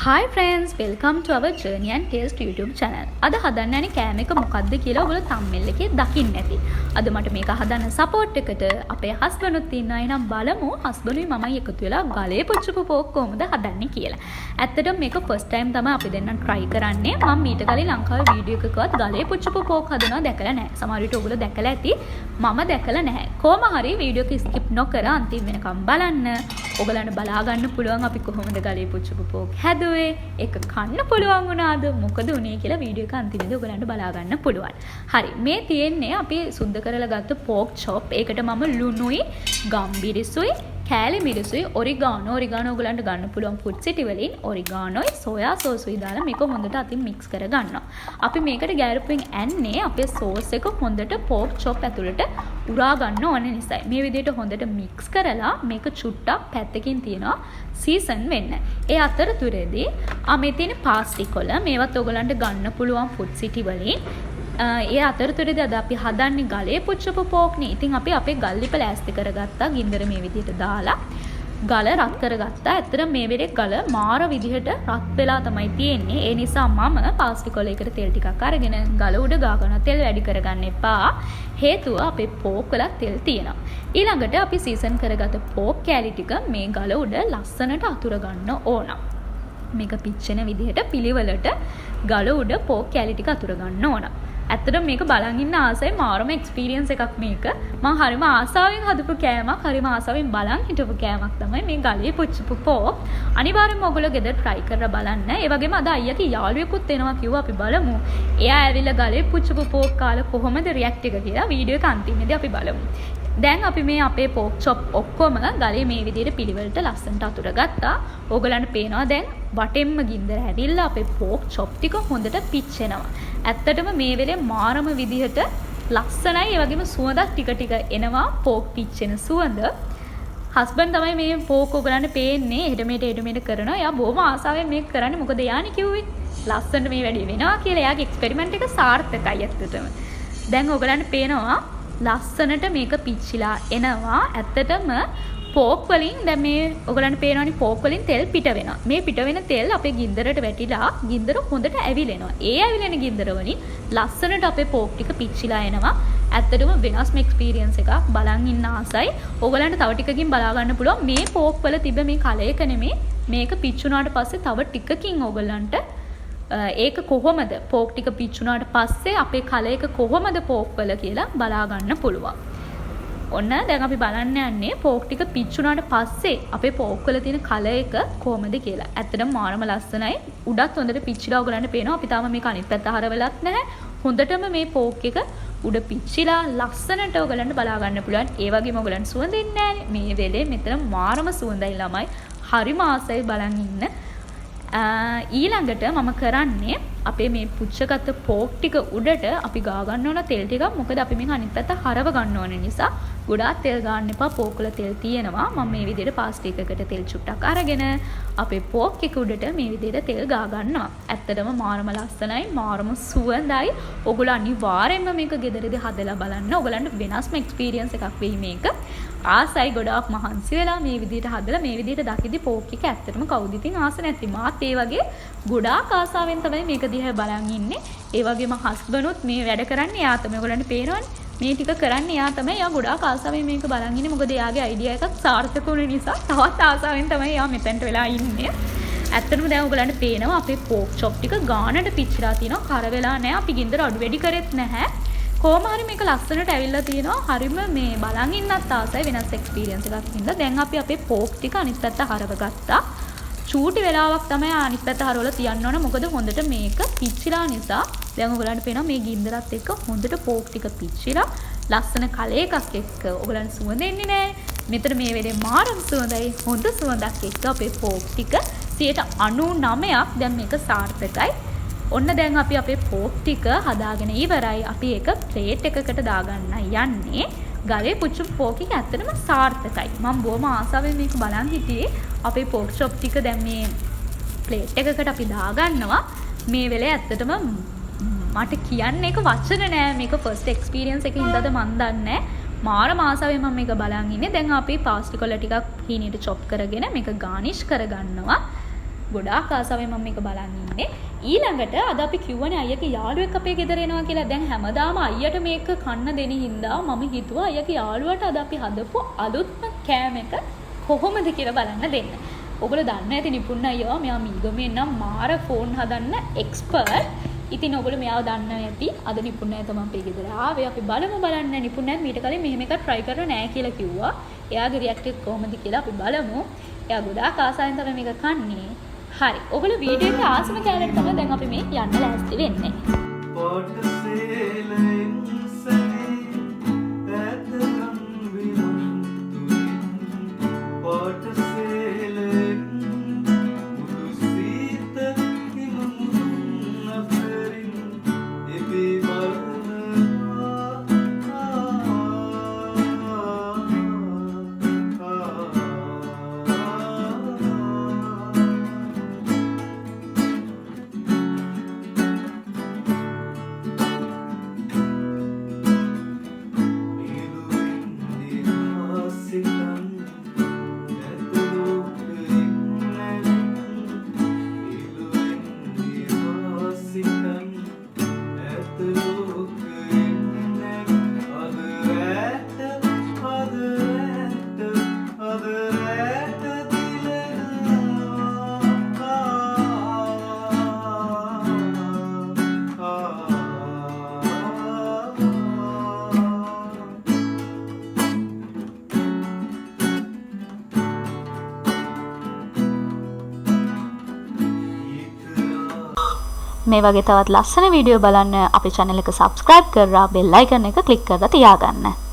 Hi friends, welcome to our Journey and Taste YouTube channel. අද හදන්න යන්නේ කෑම එක මොකද්ද කියලා ඔයගොල්ලෝ thumbnail එකේ දකින්න ඇති. අද මට මේක හදන්න support එකට අපේ husband උත් ඉන්නවා. එහෙනම් බලමු husband උයි මමයි එකතු වෙලා ගලේ පුච්චපු පෝක් කොහොමද හදන්නේ කියලා. ඇත්තටම මේක first time තමයි අපි දෙන්නම් try කරන්නේ. මම මීට කලින් ලංකාවේ වීඩියෝ එකකවත් ගලේ පුච්චපු පෝක් හදනවා දැකලා නැහැ. සමහර විට ඔයගොල්ලෝ දැකලා ඇති. මම දැකලා නැහැ. කොහොම හරි වීඩියෝ එක skip නොකර අන්තිම වෙනකම් බලන්න. ඔයගලන්ට බලා ගන්න පුළුවන් අපි කොහොමද ගලේ පුච්චපු පෝක් හැදුවේ. ඒක කන්න පුළුවන් වුණාද මොකද උනේ කියලා වීඩියෝ එක අන්තිමේදී ඔයගලන්ට බලා ගන්න පුළුවන්. හරි මේ තියෙන්නේ අපි සුද්ධ කරලා ගත්ත පෝක් චොප්. ඒකට මම ලුණුයි, ගම්බිරිසුයි, කෑලි මිරිසුයි, ඔරිගානෝ ඔයගලන්ට ගන්න පුළුවන් ෆුඩ් සිටි වලින් ඔරිගානෝයි, සෝයා සෝසුයි දාලා මේක හොඳට අතින් මික්ස් කර ගන්නවා. අපි මේකට ගෑරුපෙන් ඇන්නේ අපේ සෝස් එක හොඳට පෝක් චොප් ඇතුළට උරා ගන්න ඕන නිසා. මේ විදිහට හොඳට මික්ස් කරලා මේක චුට්ටක් පැත්තකින් තියනවා සීසන් වෙන්න. ඒ අතරතුරේදී මේ තියෙන පාස්ටි කොළ මේවත් ඔයගලන්ට ගන්න පුළුවන් ෆුඩ් සිටි වලින්. ඒ අතරතුරේදී අද අපි හදන්නේ ගලේ පුච්චපු පෝක්නේ. ඉතින් අපි අපේ ගල්ලිප ලෑස්ති කරගත්තා. ගින්දර මේ විදිහට දාලා ගල රත් කරගත්තා. ඇත්තට මේ වෙලේ ගල මාර විදිහට රත් වෙලා තමයි තියෙන්නේ. ඒ නිසා මම පාස්ටි කොළයකට තෙල් ටිකක් අරගෙන ගල උඩ ගා ගන්න. තෙල් වැඩි කරගන්න එපා. හේතුව අපේ පෝක් වල තෙල් තියෙනවා. ඊළඟට අපි සීසන් කරගත්ත පෝක් කෑලි ටික මේ ගල උඩ ලස්සනට අතුර ගන්න ඕන. මේක පිච්චෙන විදිහට පිළිවෙලට ගල උඩ පෝක් කෑලි ටික අතුර ගන්න ඕන. ඇත්තටම මේක බලන් ඉන්න ආසයි මාරම එක්ස්පීරියන්ස් එකක් මේක. මම හරිම ආසාවෙන් හදපු කෑමක්, හරිම ආසාවෙන් බලන් හිටපු කෑමක් තමයි මේ ගලේ පුච්චපු පෝක්. අනිවාර්යෙන්ම ඔයගොල්ලෝ ගෙදර try කරලා බලන්න. ඒ වගේම අද අයියාගේ යාළුවෙකුත් එනවා කිව්වා අපි බලමු. එයා ඇවිල්ලා ගලේ පුච්චපු පෝක් කාලා කොහොමද රියැක්ට් එක කියලා වීඩියෝ එක අන්තිමේදී අපි බලමු. දැන් අපි මේ අපේ පෝක් චොප් ඔක්කොම ගලේ මේ විදිහට පිළිවෙලට ලස්සනට අතුර ගත්තා. ඕගලන්ට පේනවා දැන් වටෙන්ම ගින්දර ඇවිල්ලා අපේ පෝක් චොප් ටික හොඳට පිච්චෙනවා. ඇත්තටම මේ වෙලේ මාරම විදිහට ලස්සනයි. ඒ වගේම සුවඳක් ටික ටික එනවා පෝක් පිච්චෙන සුවඳ. හස්බන්ඩ් තමයි මේ පෝක් ඔයගලන්ට පේන්නේ. එහෙට මෙහෙට කරනවා. එයා බොහොම ආසාවෙන් මේක කරන්නේ. මොකද එයානේ කිව්වේ ලස්සනට මේ වැඩේ වෙනවා කියලා. එයාගේ එක්ස්පෙරිමන්ට් එක සාර්ථකයි ඇත්තටම. දැන් ඔයගලන්ට පේනවා ලස්සනට මේක පිච්චිලා එනවා. ඇත්තටම පෝක් වලින් දැන් මේ ඔයගලන්ට පේනවනේ පෝක් වලින් තෙල් පිට වෙනවා. මේ පිට වෙන තෙල් අපේ ගින්දරට වැටිලා ගින්දර හොඳට ඇවිලෙනවා. ඒ ඇවිලෙන ගින්දර වලින් ලස්සනට අපේ පෝක් ටික පිච්චිලා එනවා. ඇත්තටම වෙනස්ම එක්ස්පීරියන්ස් එකක්. බලන් ඉන්න ආසයි. ඔයගලන්ට තව ටිකකින් බලා ගන්න පුළුවන් මේ පෝක් වල තිබ්බ මේ කලයක නෙමේ මේක පිච්චුනාට පස්සේ තව ටිකකින් ඔයගලන්ට ඒක කොහොමද පෝක් ටික පිච්චුනාට පස්සේ අපේ කලයක කොහොමද පෝක් වල කියලා බලා ගන්න පුළුවන්. ඔන්න දැන් අපි බලන්න යන්නේ පෝක් ටික පිච්චුනාට පස්සේ අපේ පෝක් වල තියෙන කලයක කොහොමද කියලා. ඇත්තටම මාරම ලස්සනයි. උඩත් හොඳට පිච්චිලා ඔයගලන්ට පේනවා. අපි තාම මේක අනිත් පැත්ත හරවලත් නැහැ. හොඳටම මේ පෝක් එක උඩ පිච්චිලා ලස්සනට ඔයගලන්ට බලා ගන්න පුළුවන්. ඒ වගේම ඔයගලන්ට සුවඳ එන්නේ නැහැ. මේ වෙලේ මෙතන මාරම සුවඳයි ළමයි. හරිම ආසයි බලන් ඉන්න. ඊළඟට මම කරන්නේ අපේ මේ පුච්චගත්ත පෝක් ටික උඩට අපි ගා ගන්න ඕන තෙල් ටිකක්. මොකද අපි මේක අනිත් පැත්ත හරව ගන්න ඕන නිසා ගොඩාක් තෙල් ගන්න එපා. පෝක් වල තෙල් තියෙනවා. මම මේ විදිහට පාස්ටි එකකට තෙල් චුට්ටක් අරගෙන අපේ පෝක් එක උඩට මේ විදිහට තෙල් ගා ගන්නවා. ඇත්තටම මාරම ලස්සනයි, මාරම සුවඳයි. ඔයගොල්ලෝ අනිවාර්යෙන්ම මේක ගෙදරදී හදලා බලන්න. ඔයගලන්ට වෙනස්ම එක්ස්පීරියන්ස් එකක් වෙයි මේක. ආසයි ගොඩාක් මහන්සි වෙලා මේ විදිහට හදලා මේ විදිහට දකිද්දි පෝක් එක ඇත්තටම කවුද ඉතින් ආස නැති. මාත් ඒ වගේ ගොඩාක් ආසාවෙන් තමයි මේක දිහා බලන් ඉන්නේ. ඒ වගේම හස්බන්ඩ්ුත් මේ වැඩ කරන්නේ. එයා තමයි ඔයගලන්ට පේනවනේ. මේ ටික කරන්නේ එයා තමයි. එයා ගොඩාක් ආසාවෙන් මේක බලන් ඉන්නේ. මොකද එයාගේ අයිඩියා එකක් සාර්ථක වුණ නිසා තවත් ආසාවෙන් තමයි එයා මෙතනට වෙලා ඉන්නේ. ඇත්තටම දැන් ඔයගලන්ට පේනවා අපේ පෝක් චොප් ටික ගානට පිච්චිලා තියෙනවා. කර වෙලා නැහැ. අපි ගින්දර අඩු වැඩි කරෙත් නැහැ. කොහොම හරි මේක ලස්සනට ඇවිල්ලා තියෙනවා. හරිම මේ බලන් ඉන්නත් ආසයි. වෙනස් එක්ස්පීරියන්ස් එකක් හින්දා දැන් අපි අපේ පෝක් ටික අනිත් පැත්ත හරව ගත්තා. චූටි වෙලාවක් තමයි අනිත් පැත්ත හරවලා තියන්න ඕන. මොකද හොඳට මේක පිච්චිලා නිසා දැන් ඔයගලන්ට පේනවා මේ ගින්දරත් එක්ක හොඳට පෝක් ටික පිච්චිලා ලස්සන කලයකක් එක්ක ඔයගලන්ට සුවඳ එන්නේ නැහැ. මෙතන මේ වෙලේ මාරම් සුවඳයි. හොඳ සුවඳක් එක්ක අපේ පෝක් ටික 99%ක් දැන් මේක සාර්ථකයි. ඔන්න දැන් අපි අපේ පෝක් ටික හදාගෙන ඉවරයි. අපි ඒක ප්ලේට් එකකට දාගන්න යන්නේ. ගලේ පුච්චපු පෝක් එක ඇත්තටම සාර්ථකයි. මම බොහොම ආසාවෙන් මේක බලන් හිටියේ. අපේ පෝක් චොප් ටික දැන් මේ ප්ලේට් එකකට අපි දාගන්නවා. මේ වෙලේ ඇත්තටම මට කියන්න එක වචන නෑ. මේක ෆස්ට් එක්ස්පීරියන්ස් එකකින් ඉඳලා මන් දන්නේ. මාරම ආසාවෙන් මම මේක බලන් ඉන්නේ. දැන් අපි පාස්ටි කොළ ටිකක් හීනියට චොප් කරගෙන මේක ගානිෂ් කරගන්නවා. ගොඩාක් ආසාවෙන් මම මේක බලන් ඉන්නේ. ඊළඟට අද අපි කිව්වනේ අයියාගේ යාළුවෙක් අපේ ගෙදර එනවා කියලා. දැන් හැමදාම අයියට මේක කන්න දෙන හින්දා මම හිතුවා අයියාගේ යාළුවට අද අපි හදපු අලුත්ම කෑම එක කොහොමද කියලා බලන්න දෙන්න. ඔයගොල්ලෝ දන්න ඇති නිපුණ අයියා මෙයා මීගමෙන් නම් මාර ෆෝන් හදන්න එක්ස්පර්ට්. ඉතින් ඔයගොල්ලෝ මෙයාව දන්න ඇති. අද නිපුණ අය තමයි අපේ ගෙදර ආවේ. අපි බලන්න නිපුණ අය මීට කලින් මෙහෙම එකක් try කරලා නැහැ කියලා කිව්වා. එයාගේ රියැක්ට් එක කොහොමද කියලා අපි බලමු. එයා ගොඩාක් ආසාවෙන් තමයි මේක කන්නේ. හරි. ඔයගොල්ලෝ වීඩියෝ එකේ ආසම කැලේට තමයි දැන් අපි මේ යන්න ලෑස්ති වෙන්නේ. මේ වගේ තවත් ලස්සන වීඩියෝ බලන්න අපේ channel එක subscribe කරලා bell icon එක click කරලා තියාගන්න.